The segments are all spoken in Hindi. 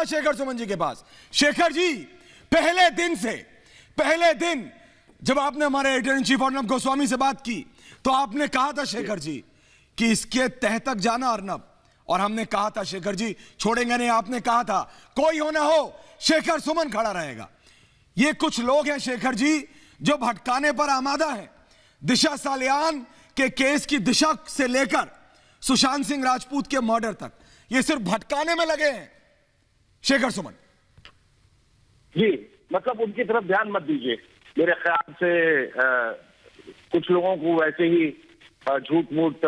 शेखर सुमन जी के पास। शेखर जी, पहले दिन जब आपने हमारे editor in chief Arnab Goswami से बात की तो आपने कहा था शेखर जी कि इसके तह तक जाना अर्नब, और हमने कहा था शेखर जी छोड़ेंगे नहीं। आपने कहा था कोई हो ना हो शेखर सुमन खड़ा रहेगा। ये कुछ लोग हैं शेखर जी जो भटकाने पर आमादा हैं। दिशा सालियान के केस की दिशा से लेकर सुशांत सिंह राजपूत के मर्डर तक ये सिर्फ भटकाने में लगे हैं शेखर सुमन जी। मतलब उनकी तरफ ध्यान मत दीजिए। मेरे ख्याल से कुछ लोगों को वैसे ही झूठ मूठ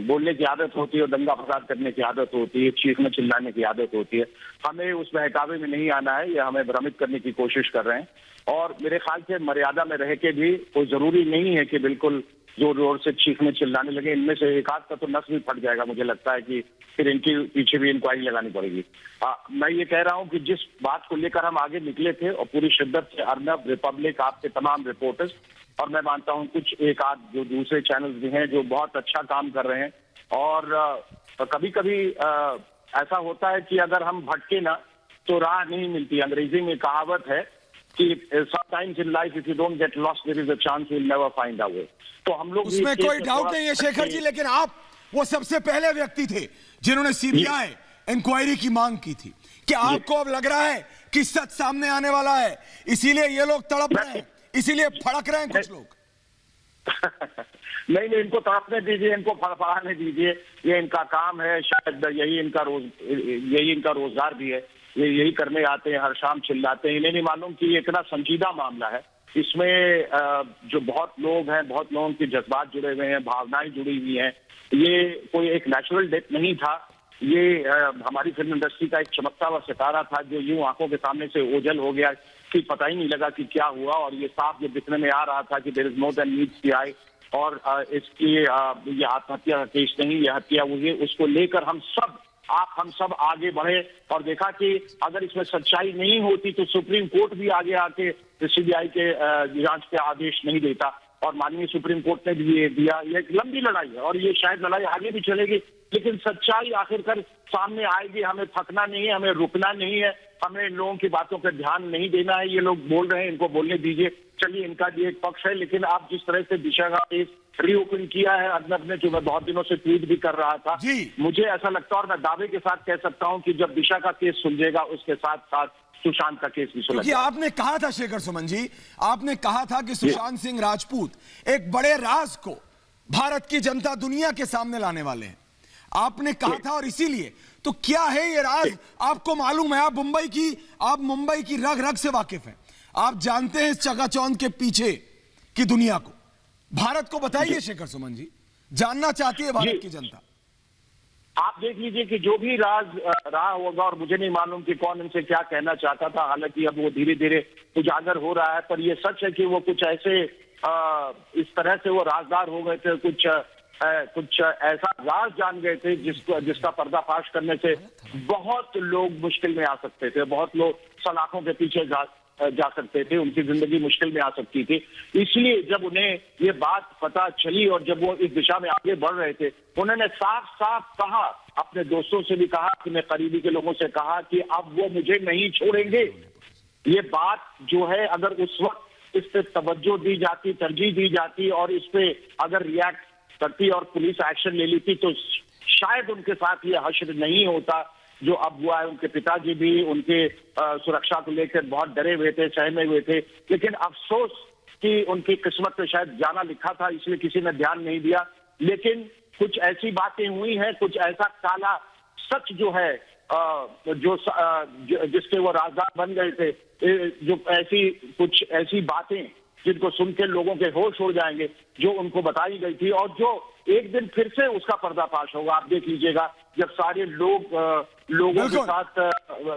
बोलने की आदत होती है, दंगा फसाद करने की आदत होती है, चीखने चिल्लाने की आदत होती है। हमें उस बहकावे में नहीं आना है। ये हमें भ्रमित करने की कोशिश कर रहे हैं, और मेरे ख्याल से मर्यादा में रह के भी कोई जरूरी नहीं है कि बिल्कुल जोर जोर से चीखने चिल्लाने लगे। इनमें से एक आध का तो नस भी फट जाएगा। मुझे लगता है कि फिर इनके पीछे भी इंक्वायरी लगानी पड़ेगी। मैं ये कह रहा हूं कि जिस बात को लेकर हम आगे निकले थे, और पूरी शिद्दत से अर्नब, रिपब्लिक, आपके तमाम रिपोर्टर्स, और मैं मानता हूं कुछ एक आध जो दूसरे चैनल्स भी हैं जो बहुत अच्छा काम कर रहे हैं। और कभी कभी ऐसा होता है कि अगर हम भटके ना तो राह नहीं मिलती। अंग्रेजी में कहावत है कि sometimes in life if you don't get lost there is a chance you'll never find a way। तो हम लोग उसमें कोई डाउट नहीं है शेखर जी, लेकिन आप वो सबसे पहले व्यक्ति थे जिन्होंने सीबीआई इंक्वायरी की मांग की थी। क्या आपको अब लग रहा है कि सच सामने आने वाला है, इसीलिए ये लोग तड़प रहे हैं, इसीलिए फड़क रहे हैं कुछ लोग? नहीं, इनको तड़पने दीजिए, इनको फड़फड़ाने दीजिए। ये इनका काम है, शायद यही इनका रोजगार भी है। ये यही करने आते हैं, हर शाम चिल्लाते हैं। इन्हें नहीं मालूम कि ये इतना संजीदा मामला है। इसमें जो बहुत लोग हैं, बहुत लोगों के जज्बात जुड़े हुए हैं, भावनाएं जुड़ी हुई हैं। ये कोई एक नेचुरल डेथ नहीं था। ये हमारी फिल्म इंडस्ट्री का एक चमकता हुआ सितारा था जो यूं आंखों के सामने से ओझल हो गया कि पता ही नहीं लगा कि क्या हुआ। और ये साफ ये दिखने में आ रहा था कि there is more than meets the eye, और इसकी ये आत्महत्या का केस नहीं, ये हत्या हुई है। उसको लेकर हम सब आगे बढ़े और देखा कि अगर इसमें सच्चाई नहीं होती तो सुप्रीम कोर्ट भी आगे आके सीबीआई के जांच के आदेश नहीं देता, और माननीय सुप्रीम कोर्ट ने भी ये दिया। ये एक लंबी लड़ाई है और ये शायद लड़ाई आगे भी चलेगी, लेकिन सच्चाई आखिरकार सामने आएगी। हमें थकना नहीं है, हमें रुकना नहीं है, हमें इन लोगों की बातों पर ध्यान नहीं देना है। ये लोग बोल रहे हैं, इनको बोलने दीजिए। चलिए, इनका भी एक पक्ष है, लेकिन आप जिस तरह से दिशा का केस रीओपन किया है अर्नब ने, जो मैं बहुत दिनों से ट्वीट भी कर रहा था, मुझे ऐसा लगता है और मैं दावे के साथ कह सकता हूं कि जब दिशा का केस सुलझेगा उसके साथ साथ सुशांत का केस भी सुलझेगा। आपने कहा था शेखर सुमन जी, आपने कहा था कि सुशांत सिंह राजपूत एक बड़े राज को भारत की जनता दुनिया के सामने लाने वाले हैं, आपने कहा था। और इसीलिए तो क्या है ये राज आपको मालूम है? आप मुंबई की रग रग से वाकिफ हैं, आप जानते हैं इस चकाचौंध के पीछे की दुनिया को। भारत को बताइए शेखर सुमन जी, जानना चाहती है भारत की जनता। आप देख लीजिए कि जो भी राज रहा होगा, और मुझे नहीं मालूम कि कौन इनसे क्या कहना चाहता था, हालांकि अब वो धीरे धीरे उजागर हो रहा है। पर ये सच है कि वो कुछ ऐसे इस तरह से वो राजदार हो गए थे, कुछ ऐसा राज जान गए थे जिसका पर्दाफाश करने से बहुत लोग मुश्किल में आ सकते थे, बहुत लोग सलाखों के पीछे जा सकते थे, उनकी जिंदगी मुश्किल में आ सकती थी। इसलिए जब उन्हें ये बात पता चली और जब वो इस दिशा में आगे बढ़ रहे थे, उन्होंने साफ साफ कहा, अपने दोस्तों से भी कहा, अपने करीबी के लोगों से कहा कि अब वो मुझे नहीं छोड़ेंगे। ये बात जो है, अगर उस वक्त इस पे तवज्जो दी जाती, तरजीह दी जाती और इस पे अगर रिएक्ट करती और पुलिस एक्शन ले लेती तो शायद उनके साथ ये हश्र नहीं होता जो अब हुआ है। उनके पिताजी भी उनके सुरक्षा को लेकर बहुत डरे हुए थे, सहमे हुए थे, लेकिन अफसोस कि उनकी किस्मत में शायद जाना लिखा था, इसलिए किसी ने ध्यान नहीं दिया। लेकिन कुछ ऐसी बातें हुई हैं, कुछ ऐसा काला सच जो है, जिसके वो राजदार बन गए थे, जो कुछ ऐसी बातें जिनको सुन के लोगों के होश उड़ जाएंगे, जो उनको बताई गई थी, और जो एक दिन फिर से उसका पर्दाफाश होगा। आप देख लीजिएगा, जब सारे लोगों के साथ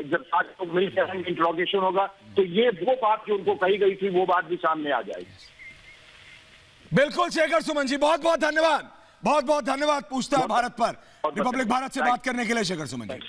जब सारे लोग मिलकर इंट्रोगेशन होगा, तो ये वो बात जो उनको कही गई थी, वो बात भी सामने आ जाएगी। बिल्कुल शेखर सुमन जी, बहुत बहुत धन्यवाद, बहुत बहुत धन्यवाद। पूछता है भारत पर, रिपब्लिक भारत से बात करने के लिए शेखर सुमन जी।